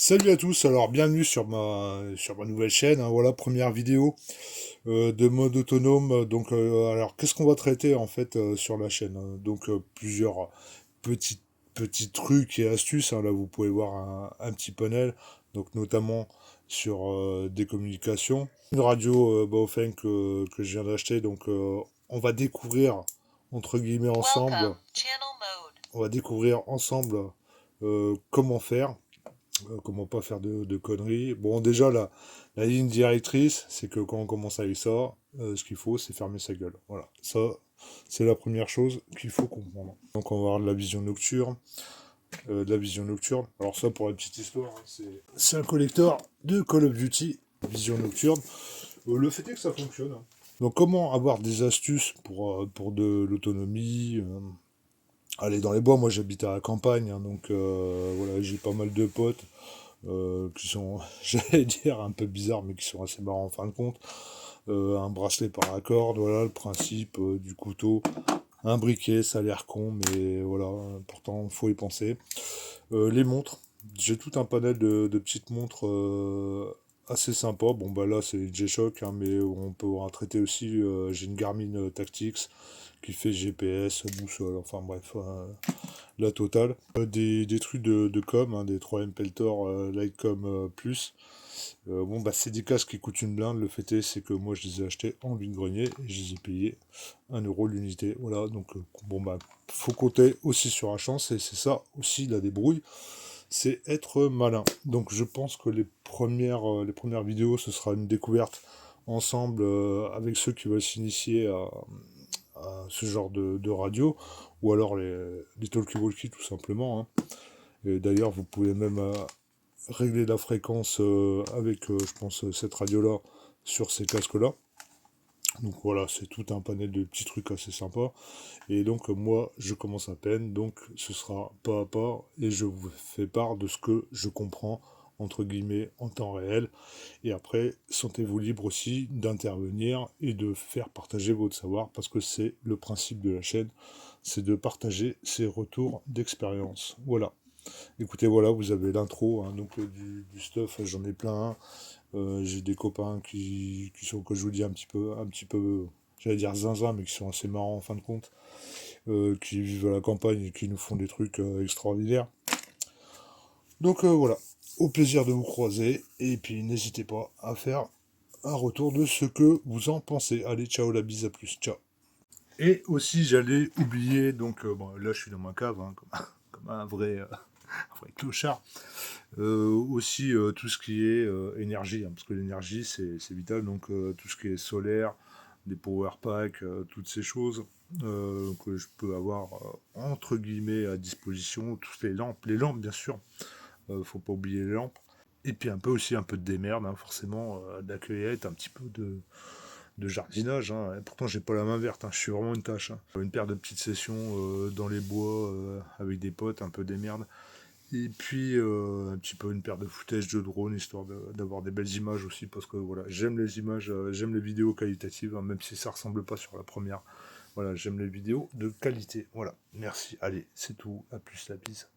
Salut à tous, alors bienvenue sur ma nouvelle chaîne, hein. Voilà, première vidéo de mode autonome. Donc, alors qu'est-ce qu'on va traiter en fait sur la chaîne, hein. Donc, plusieurs petits, petits trucs et astuces, hein. Là, vous pouvez voir un petit panel, donc notamment sur des communications. Une radio Baofeng que je viens d'acheter, donc on va découvrir entre guillemets ensemble, on va découvrir ensemble comment faire. Comment pas faire de conneries. Bon, déjà, la ligne directrice, c'est que quand on commence avec ça, ce qu'il faut, c'est fermer sa gueule. Voilà, ça, c'est la première chose qu'il faut comprendre. Donc, on va avoir de la vision nocturne. De la vision nocturne. Alors ça, pour la petite histoire, hein, c'est un collector de Call of Duty, vision nocturne. Le fait est que ça fonctionne, hein. Donc, comment avoir des astuces pour de l'autonomie, aller dans les bois. Moi, j'habite à la campagne, hein, donc voilà, j'ai pas mal de potes qui sont, j'allais dire, un peu bizarres, mais qui sont assez marrants en fin de compte. Un bracelet par la corde, voilà le principe du couteau. Un briquet, ça a l'air con, mais voilà, pourtant, il faut y penser. Les montres, j'ai tout un panel de petites montres assez sympas. Bon, bah là, c'est G-Shock, hein, mais on peut en traiter aussi. J'ai une Garmin Tactics qui fait GPS, boussole, enfin bref, la totale. Des trucs de com, hein, des 3M Peltor Lightcom Plus. Bon, bah, c'est des casques qui coûtent une blinde. Le fait est, c'est que moi, je les ai achetés en vide-grenier et je les ai payés 1 € l'unité. Voilà, donc, bon, bah, faut compter aussi sur la chance et c'est ça aussi la débrouille, c'est être malin. Donc, je pense que les premières vidéos, ce sera une découverte ensemble avec ceux qui veulent s'initier à ce genre de radio, ou alors les talkie-walkie tout simplement, hein. Et d'ailleurs, vous pouvez même régler la fréquence avec, je pense, cette radio-là sur ces casques-là. Donc voilà, c'est tout un panel de petits trucs assez sympas. Et donc moi, je commence à peine, donc ce sera pas à pas, et je vous fais part de ce que je comprends, entre guillemets, en temps réel. Et après, sentez-vous libre aussi d'intervenir et de faire partager votre savoir, parce que c'est le principe de la chaîne, c'est de partager ses retours d'expérience. Voilà. Écoutez, voilà, vous avez l'intro, hein, donc du stuff, j'en ai plein. J'ai des copains qui sont, que je vous dis, un petit peu, j'allais dire zinzin, mais qui sont assez marrants en fin de compte, qui vivent à la campagne et qui nous font des trucs extraordinaires. Donc voilà, au plaisir de vous croiser, et puis n'hésitez pas à faire un retour de ce que vous en pensez. Allez, ciao, la bise, à plus, ciao. Et aussi, j'allais oublier, donc bon, là je suis dans ma cave, hein, comme un vrai, un vrai clochard. Aussi tout ce qui est énergie, hein, parce que l'énergie c'est vital, donc tout ce qui est solaire, des power packs, toutes ces choses que je peux avoir entre guillemets à disposition, toutes les lampes bien sûr, faut pas oublier les lampes, et puis un peu aussi un peu de démerde, hein, forcément, de la cueillette, un petit peu de jardinage, hein. Et pourtant j'ai pas la main verte, hein, je suis vraiment une tâche, hein. Une paire de petites sessions dans les bois avec des potes, un peu des merdes. Et puis un petit peu une paire de foutages de drone, histoire d'avoir des belles images aussi, parce que voilà, j'aime les images, j'aime les vidéos qualitatives, hein, même si ça ressemble pas sur la première. Voilà, j'aime les vidéos de qualité. Voilà, merci. Allez, c'est tout. À plus, la bise.